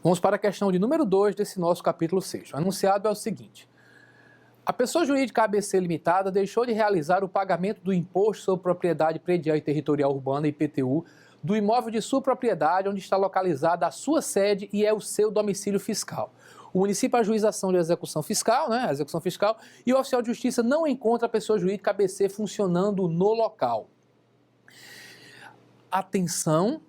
Vamos para a questão de número 2 desse nosso capítulo 6. O anunciado é o seguinte: a pessoa jurídica ABC Limitada deixou de realizar o pagamento do Imposto sobre Propriedade Predial e Territorial Urbana, IPTU, do imóvel de sua propriedade, onde está localizada a sua sede e é o seu domicílio fiscal. O município ajuiza a ação de execução fiscal, a execução fiscal, e o oficial de justiça não encontra a pessoa jurídica ABC funcionando no local. Atenção,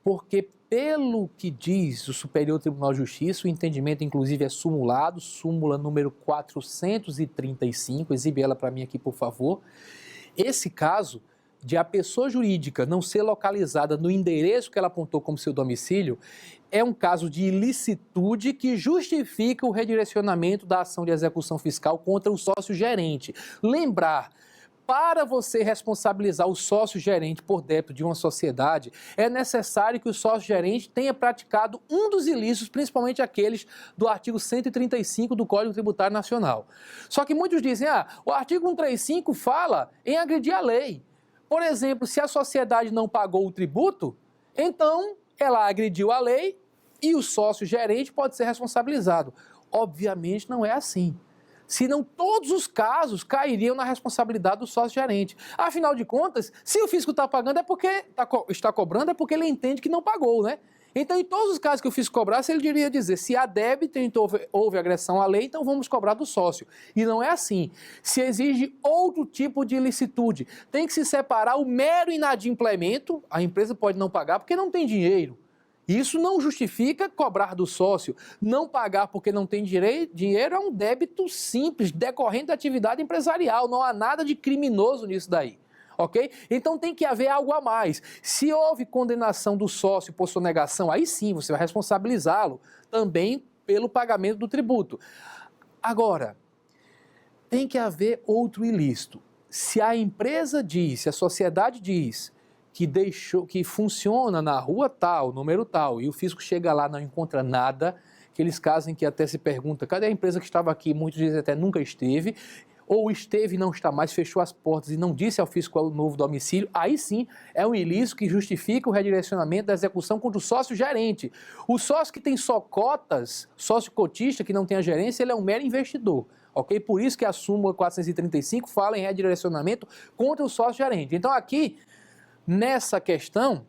porque pelo que diz o Superior Tribunal de Justiça, o entendimento inclusive é sumulado, súmula número 435, exibe ela para mim aqui, por favor. Esse caso de a pessoa jurídica não ser localizada no endereço que ela apontou como seu domicílio é um caso de ilicitude que justifica o redirecionamento da ação de execução fiscal contra o sócio-gerente. Lembrar, para você responsabilizar o sócio-gerente por débito de uma sociedade, é necessário que o sócio-gerente tenha praticado um dos ilícitos, principalmente aqueles do artigo 135 do Código Tributário Nacional. Só que muitos dizem, o artigo 135 fala em agredir a lei. Por exemplo, se a sociedade não pagou o tributo, então ela agrediu a lei e o sócio-gerente pode ser responsabilizado. Obviamente não é assim. Senão todos os casos cairiam na responsabilidade do sócio-gerente. Afinal de contas, se o fisco está pagando está cobrando, é porque ele entende que não pagou, né? Então, em todos os casos que o fisco cobrasse, ele iria dizer, se há débito, então houve agressão à lei, então vamos cobrar do sócio. E não é assim. Se exige outro tipo de ilicitude, tem que se separar o mero inadimplemento, a empresa pode não pagar porque não tem dinheiro. Isso não justifica cobrar do sócio. Não pagar porque não tem dinheiro é um débito simples, decorrente da atividade empresarial. Não há nada de criminoso nisso daí. Ok? Então tem que haver algo a mais. Se houve condenação do sócio por sonegação, aí sim você vai responsabilizá-lo também pelo pagamento do tributo. Agora, tem que haver outro ilícito. Se a empresa diz, se a sociedade diz que funciona na rua tal, número tal, e o fisco chega lá e não encontra nada, aqueles casos em que até se pergunta, cadê a empresa que estava aqui? Muitos dizem até nunca esteve, ou esteve e não está mais, fechou as portas e não disse ao fisco qual é o novo domicílio, aí sim é um ilícito que justifica o redirecionamento da execução contra o sócio-gerente. O sócio que tem só cotas, sócio cotista que não tem a gerência, ele é um mero investidor. Ok? Por isso que a súmula 435 fala em redirecionamento contra o sócio-gerente. Então aqui, nessa questão,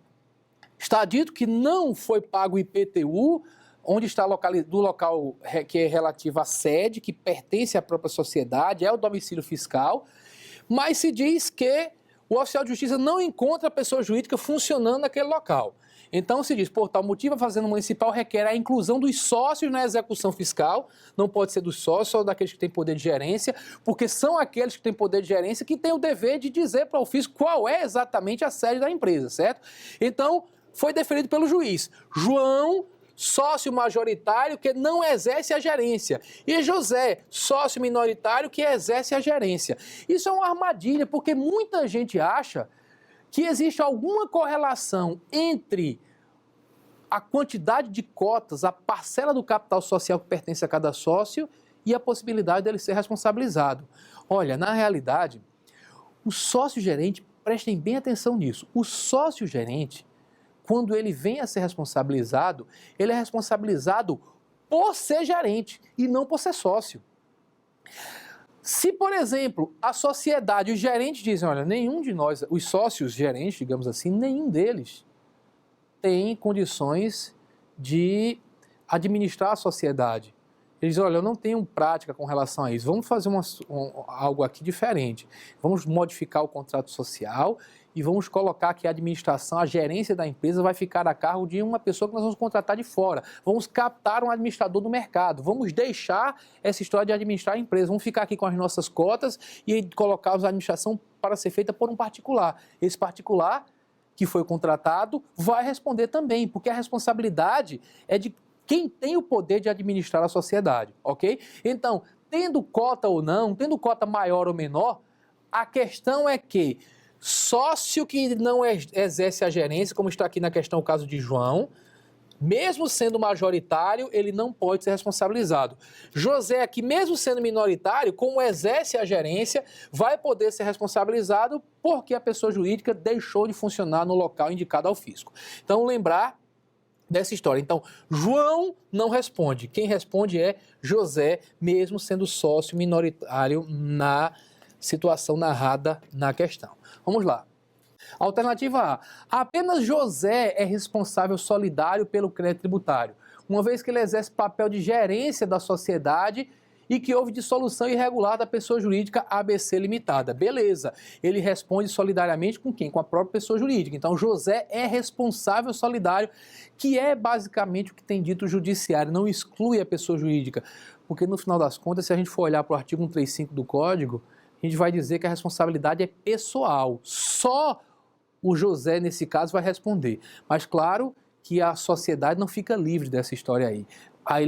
está dito que não foi pago o IPTU, onde está do local que é relativo à sede, que pertence à própria sociedade, é o domicílio fiscal, mas se diz que o oficial de justiça não encontra a pessoa jurídica funcionando naquele local. Então se diz, por tal motivo, a Fazenda Municipal requer a inclusão dos sócios na execução fiscal, não pode ser dos sócios, só daqueles que têm poder de gerência, porque são aqueles que têm poder de gerência que têm o dever de dizer para o fisco qual é exatamente a sede da empresa, certo? Então, foi deferido pelo juiz. João, sócio majoritário que não exerce a gerência, e José, sócio minoritário que exerce a gerência. Isso é uma armadilha, porque muita gente acha que existe alguma correlação entre a quantidade de cotas, a parcela do capital social que pertence a cada sócio e a possibilidade dele ser responsabilizado. Olha, na realidade, o sócio-gerente, prestem bem atenção nisso, o sócio-gerente, quando ele vem a ser responsabilizado, ele é responsabilizado por ser gerente e não por ser sócio. Se, por exemplo, a sociedade, os gerentes dizem, olha, nenhum de nós, os sócios gerentes, digamos assim, nenhum deles tem condições de administrar a sociedade. Eles dizem, olha, eu não tenho prática com relação a isso, vamos fazer algo aqui diferente. Vamos modificar o contrato social e vamos colocar que a administração, a gerência da empresa vai ficar a cargo de uma pessoa que nós vamos contratar de fora. Vamos captar um administrador do mercado, vamos deixar essa história de administrar a empresa, vamos ficar aqui com as nossas cotas e colocar a administração para ser feita por um particular. Esse particular que foi contratado vai responder também, porque a responsabilidade é de quem tem o poder de administrar a sociedade, ok? Então, tendo cota ou não, tendo cota maior ou menor, a questão é que sócio que não exerce a gerência, como está aqui na questão o caso de João, mesmo sendo majoritário, ele não pode ser responsabilizado. José aqui, mesmo sendo minoritário, como exerce a gerência, vai poder ser responsabilizado porque a pessoa jurídica deixou de funcionar no local indicado ao fisco. Então, lembrar dessa história. Então, João não responde. Quem responde é José, mesmo sendo sócio minoritário na situação narrada na questão. Vamos lá. Alternativa A. Apenas José é responsável solidário pelo crédito tributário, uma vez que ele exerce papel de gerência da sociedade e que houve dissolução irregular da pessoa jurídica ABC Limitada. Beleza, ele responde solidariamente com quem? Com a própria pessoa jurídica. Então, José é responsável solidário, que é basicamente o que tem dito o judiciário, não exclui a pessoa jurídica, porque no final das contas, se a gente for olhar para o artigo 135 do Código, a gente vai dizer que a responsabilidade é pessoal, só o José, nesse caso, vai responder. Mas, claro, que a sociedade não fica livre dessa história aí.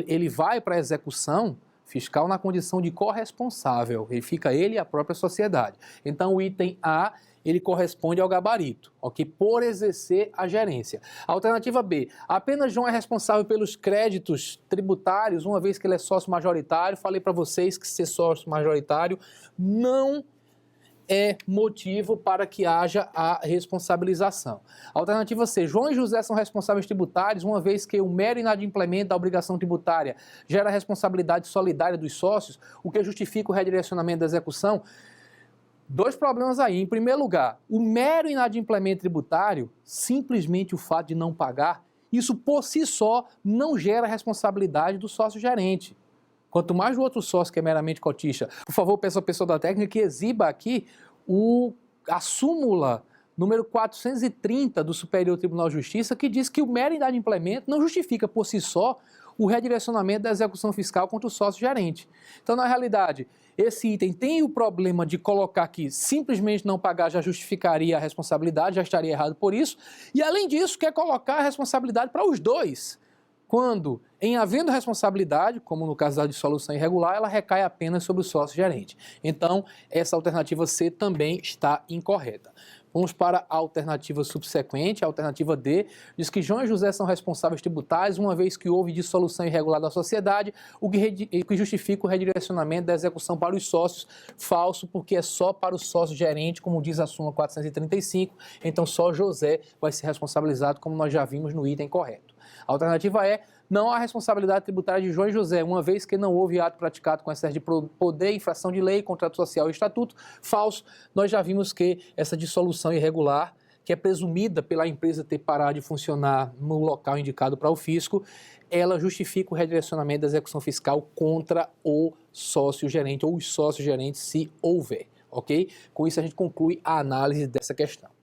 Ele vai para a execução fiscal na condição de corresponsável. Ele e a própria sociedade. Então, o item A, ele corresponde ao gabarito, ok? Por exercer a gerência. Alternativa B, apenas João é responsável pelos créditos tributários, uma vez que ele é sócio majoritário. Falei para vocês que ser sócio majoritário não é motivo para que haja a responsabilização. Alternativa C, João e José são responsáveis tributários, uma vez que o mero inadimplemento da obrigação tributária gera responsabilidade solidária dos sócios, o que justifica o redirecionamento da execução. Dois problemas aí. Em primeiro lugar, o mero inadimplemento tributário, simplesmente o fato de não pagar, isso por si só não gera responsabilidade do sócio gerente. Quanto mais do outro sócio que é meramente cotista. Por favor, peço à pessoa da técnica que exiba aqui a súmula número 430 do Superior Tribunal de Justiça, que diz que o mero inadimplemento não justifica por si só o redirecionamento da execução fiscal contra o sócio gerente. Então, na realidade, esse item tem o problema de colocar que simplesmente não pagar já justificaria a responsabilidade, já estaria errado por isso, e além disso quer colocar a responsabilidade para os dois. Quando, em havendo responsabilidade, como no caso da dissolução irregular, ela recai apenas sobre o sócio gerente. Então, essa alternativa C também está incorreta. Vamos para a alternativa subsequente, a alternativa D, diz que João e José são responsáveis tributários, uma vez que houve dissolução irregular da sociedade, o que justifica o redirecionamento da execução para os sócios. Falso, porque é só para o sócio gerente, como diz a súmula 435, então só José vai ser responsabilizado, como nós já vimos no item correto. A alternativa é, não há responsabilidade tributária de João e José, uma vez que não houve ato praticado com excesso de poder, infração de lei, contrato social e estatuto. Falso, nós já vimos que essa dissolução irregular, que é presumida pela empresa ter parado de funcionar no local indicado para o fisco, ela justifica o redirecionamento da execução fiscal contra o sócio-gerente ou os sócios-gerentes, se houver, ok? Com isso a gente conclui a análise dessa questão.